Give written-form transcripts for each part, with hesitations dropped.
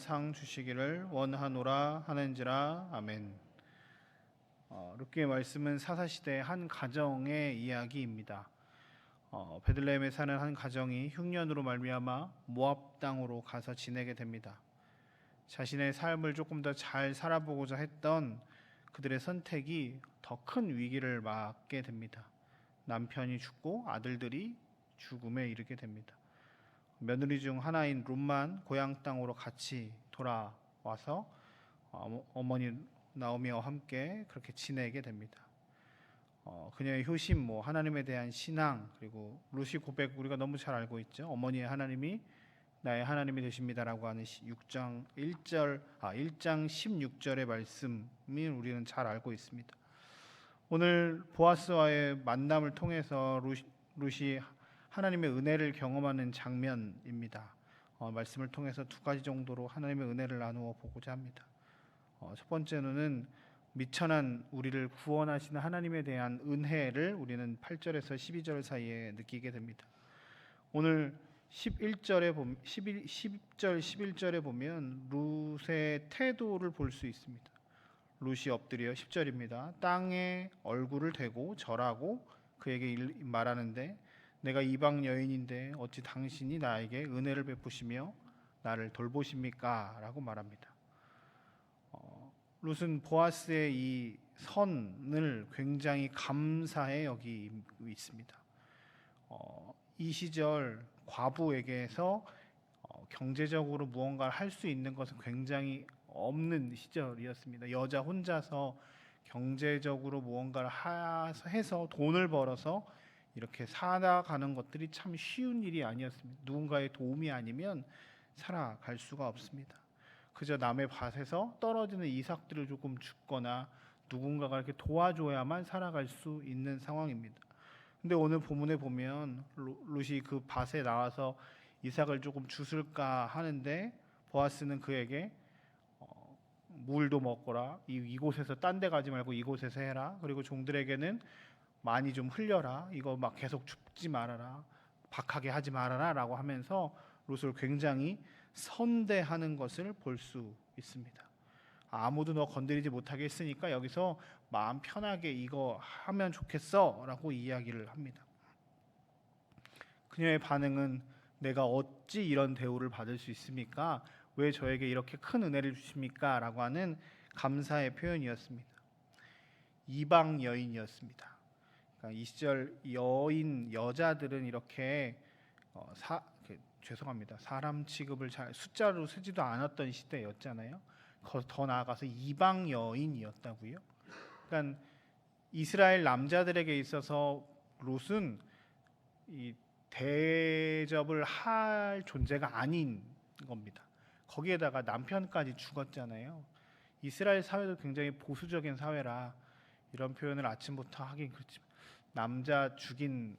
상 주시기를 원하노라 하는지라. 아멘. 룻기의 말씀은 사사시대 한 가정의 이야기입니다. 베들레헴에 사는 한 가정이 흉년으로 말미암아 모압 땅으로 가서 지내게 됩니다. 자신의 삶을 조금 더 잘 살아보고자 했던 그들의 선택이 더 큰 위기를 맞게 됩니다. 남편이 죽고 아들들이 죽음에 이르게 됩니다. 며느리 중 하나인 룻만 고향 땅으로 같이 돌아와서 어머니 나오미와 함께 그렇게 지내게 됩니다. 그녀의 효심, 하나님에 대한 신앙, 그리고 룻이 고백 우리가 너무 잘 알고 있죠. 어머니의 하나님이 나의 하나님이 되십니다라고 하는 1장 16절의 말씀을 우리는 잘 알고 있습니다. 오늘 보아스와의 만남을 통해서 룻이 하나님의 은혜를 경험하는 장면입니다. 말씀을 통해서 두 가지 정도로 하나님의 은혜를 나누어 보고자 합니다. 첫 번째는 미천한 우리를 구원하시는 하나님에 대한 은혜를 우리는 8절에서 12절 사이에 느끼게 됩니다. 오늘 10절 11절에 보면 룻의 태도를 볼 수 있습니다. 룻이 엎드려 10절입니다. 땅에 얼굴을 대고 절하고 그에게 말하는데 내가 이방 여인인데 어찌 당신이 나에게 은혜를 베푸시며 나를 돌보십니까? 라고 말합니다. 룻은 보아스의 이 선을 굉장히 감사해 여기고 있습니다. 이 시절 과부에게서 경제적으로 무언가를 할 수 있는 것은 굉장히 없는 시절이었습니다. 여자 혼자서 경제적으로 무언가를 해서 돈을 벌어서 이렇게 살아가는 것들이 참 쉬운 일이 아니었습니다. 누군가의 도움이 아니면 살아갈 수가 없습니다. 그저 남의 밭에서 떨어지는 이삭들을 조금 줍거나 누군가가 이렇게 도와줘야만 살아갈 수 있는 상황입니다. 근데 오늘 본문에 보면 룻이 그 밭에 나와서 이삭을 조금 주술까 하는데 보아스는 그에게 물도 먹거라, 이곳에서 딴 데 가지 말고 이곳에서 해라, 그리고 종들에게는 많이 좀 흘려라, 이거 막 계속 줍지 말아라, 박하게 하지 말아라 라고 하면서 룻을 굉장히 선대하는 것을 볼 수 있습니다. 아무도 너 건드리지 못하게 했으니까 여기서 마음 편하게 이거 하면 좋겠어 라고 이야기를 합니다. 그녀의 반응은 내가 어찌 이런 대우를 받을 수 있습니까? 왜 저에게 이렇게 큰 은혜를 주십니까? 라고 하는 감사의 표현이었습니다. 이방 여인이었습니다. 그러니까 이 시절 여자들은 이렇게 사람 취급을 잘 숫자로 쓰지도 않았던 시대였잖아요. 더 나아가서 이방 여인이었다고요. 그러니까 이스라엘 남자들에게 있어서 룻은 이 대접을 할 존재가 아닌 겁니다. 거기에다가 남편까지 죽었잖아요. 이스라엘 사회도 굉장히 보수적인 사회라 이런 표현을 아침부터 하긴 그렇지만 남자 죽인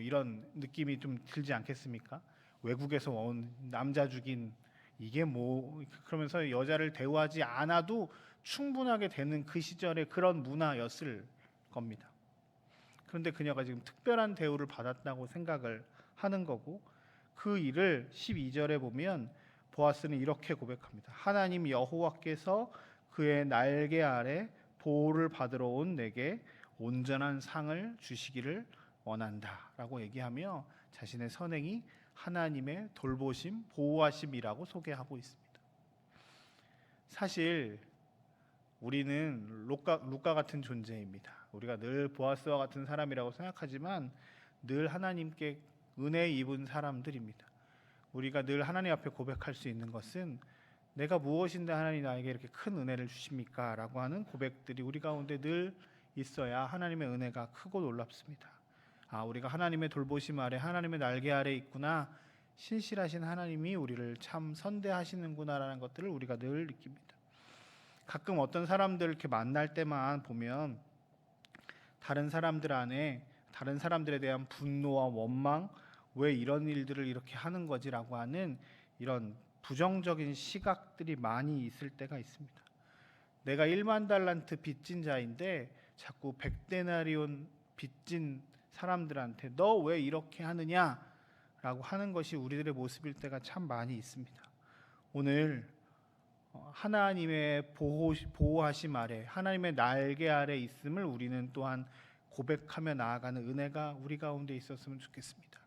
이런 느낌이 좀 들지 않겠습니까? 외국에서 온 남자 죽인 이게 그러면서 여자를 대우하지 않아도 충분하게 되는 그 시절의 그런 문화였을 겁니다. 그런데 그녀가 지금 특별한 대우를 받았다고 생각을 하는 거고, 그 일을 12절에 보면 보아스는 이렇게 고백합니다. 하나님 여호와께서 그의 날개 아래 보호를 받으러 온 내게 온전한 상을 주시기를 원한다 라고 얘기하며 자신의 선행이 하나님의 돌보심, 보호하심이라고 소개하고 있습니다. 사실 우리는 룻과 같은 존재입니다. 우리가 늘 보아스와 같은 사람이라고 생각하지만 늘 하나님께 은혜 입은 사람들입니다. 우리가 늘 하나님 앞에 고백할 수 있는 것은 내가 무엇인데 하나님 나에게 이렇게 큰 은혜를 주십니까? 라고 하는 고백들이 우리 가운데 늘 있어야 하나님의 은혜가 크고 놀랍습니다. 우리가 하나님의 돌보심 아래, 하나님의 날개 아래 있구나, 신실하신 하나님이 우리를 참 선대하시는구나 라는 것들을 우리가 늘 느낍니다. 가끔 어떤 사람들 이렇게 만날 때만 보면 다른 사람들 안에 다른 사람들에 대한 분노와 원망, 왜 이런 일들을 이렇게 하는 거지라고 하는 이런 부정적인 시각들이 많이 있을 때가 있습니다. 내가 1만 달란트 빚진 자인데 자꾸 100데나리온 빚진 사람들한테 너 왜 이렇게 하느냐 라고 하는 것이 우리들의 모습일 때가 참 많이 있습니다. 오늘 하나님의 보호하심 아래, 하나님의 날개 아래 있음을 우리는 또한 고백하며 나아가는 은혜가 우리 가운데 있었으면 좋겠습니다.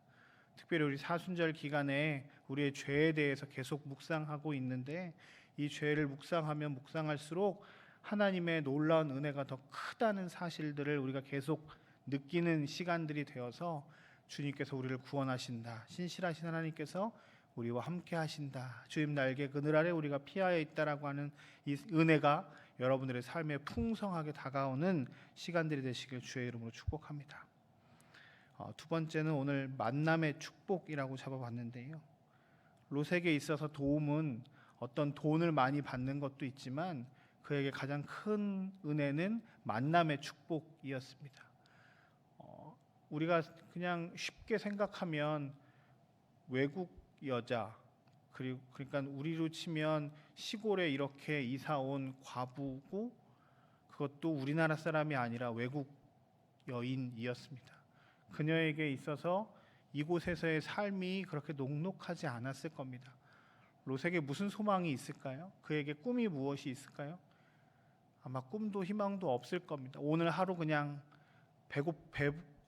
특별히 우리 사순절 기간에 우리의 죄에 대해서 계속 묵상하고 있는데, 이 죄를 묵상하면 묵상할수록 하나님의 놀라운 은혜가 더 크다는 사실들을 우리가 계속 느끼는 시간들이 되어서, 주님께서 우리를 구원하신다, 신실하신 하나님께서 우리와 함께 하신다, 주님 날개 그늘 아래 우리가 피하여 있다라고 하는 이 은혜가 여러분들의 삶에 풍성하게 다가오는 시간들이 되시길 주의 이름으로 축복합니다. 두 번째는 오늘 만남의 축복이라고 잡아봤는데요. 롯에게 있어서 도움은 어떤 돈을 많이 받는 것도 있지만, 그에게 가장 큰 은혜는 만남의 축복이었습니다. 우리가 그냥 쉽게 생각하면 외국 여자, 그러니까 우리로 치면 시골에 이렇게 이사 온 과부고, 그것도 우리나라 사람이 아니라 외국 여인이었습니다. 그녀에게 있어서 이곳에서의 삶이 그렇게 녹록하지 않았을 겁니다. 롯에게 무슨 소망이 있을까요? 그에게 꿈이 무엇이 있을까요? 아마 꿈도 희망도 없을 겁니다. 오늘 하루 그냥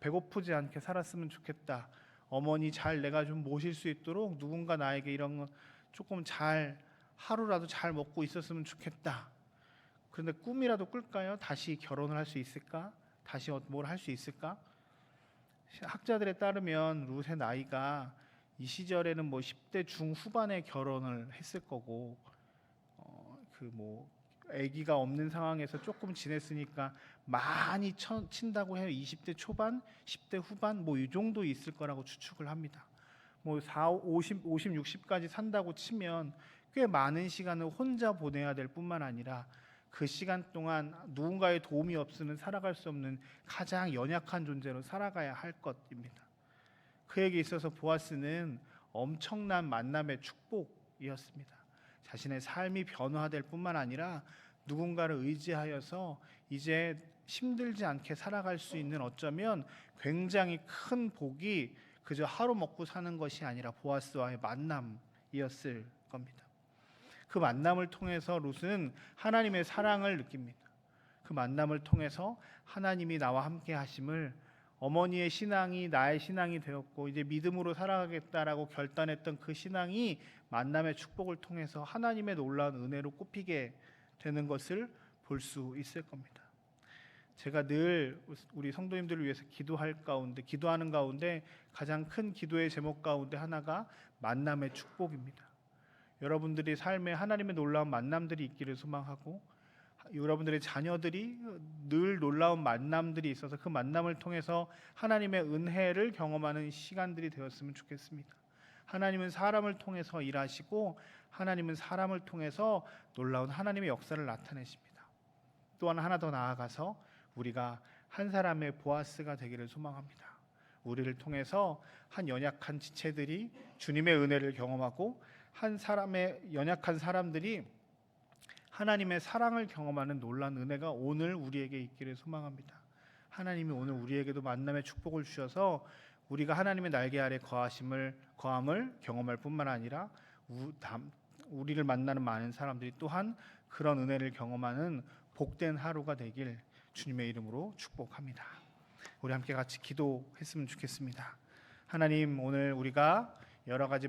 배고프지 않게 살았으면 좋겠다. 어머니 잘 내가 좀 모실 수 있도록 누군가 나에게 이런 거 조금 잘, 하루라도 잘 먹고 있었으면 좋겠다. 그런데 꿈이라도 꿀까요? 다시 결혼을 할 수 있을까? 다시 뭘 할 수 있을까? 학자들에 따르면 룻의 나이가 이 시절에는 뭐 10대 중후반에 결혼을 했을 거고, 아기가 없는 상황에서 조금 지냈으니까 많이 친다고 해요. 20대 초반, 10대 후반 뭐 이 정도 있을 거라고 추측을 합니다. 뭐 50, 60까지 산다고 치면 꽤 많은 시간을 혼자 보내야 될 뿐만 아니라, 그 시간 동안 누군가의 도움이 없으면 살아갈 수 없는 가장 연약한 존재로 살아가야 할 것입니다. 그에게 있어서 보아스는 엄청난 만남의 축복이었습니다. 자신의 삶이 변화될 뿐만 아니라 누군가를 의지하여서 이제 힘들지 않게 살아갈 수 있는, 어쩌면 굉장히 큰 복이 그저 하루 먹고 사는 것이 아니라 보아스와의 만남이었을 겁니다. 그 만남을 통해서 룻은 하나님의 사랑을 느낍니다. 그 만남을 통해서 하나님이 나와 함께 하심을, 어머니의 신앙이 나의 신앙이 되었고 이제 믿음으로 살아가겠다라고 결단했던 그 신앙이 만남의 축복을 통해서 하나님의 놀라운 은혜로 꼽히게 되는 것을 볼 수 있을 겁니다. 제가 늘 우리 성도님들을 위해서 기도하는 가운데 가장 큰 기도의 제목 가운데 하나가 만남의 축복입니다. 여러분들이 삶에 하나님의 놀라운 만남들이 있기를 소망하고, 여러분들의 자녀들이 늘 놀라운 만남들이 있어서 그 만남을 통해서 하나님의 은혜를 경험하는 시간들이 되었으면 좋겠습니다. 하나님은 사람을 통해서 일하시고, 하나님은 사람을 통해서 놀라운 하나님의 역사를 나타내십니다. 또한 하나 더 나아가서 우리가 한 사람의 보아스가 되기를 소망합니다. 우리를 통해서 한 연약한 지체들이 주님의 은혜를 경험하고, 한 사람의 연약한 사람들이 하나님의 사랑을 경험하는 놀라운 은혜가 오늘 우리에게 있기를 소망합니다. 하나님이 오늘 우리에게도 만남의 축복을 주셔서 우리가 하나님의 날개 아래 거함을 경험할 뿐만 아니라 우리를 만나는 많은 사람들이 또한 그런 은혜를 경험하는 복된 하루가 되길 주님의 이름으로 축복합니다. 우리 함께 같이 기도했으면 좋겠습니다. 하나님, 오늘 우리가 여러 가지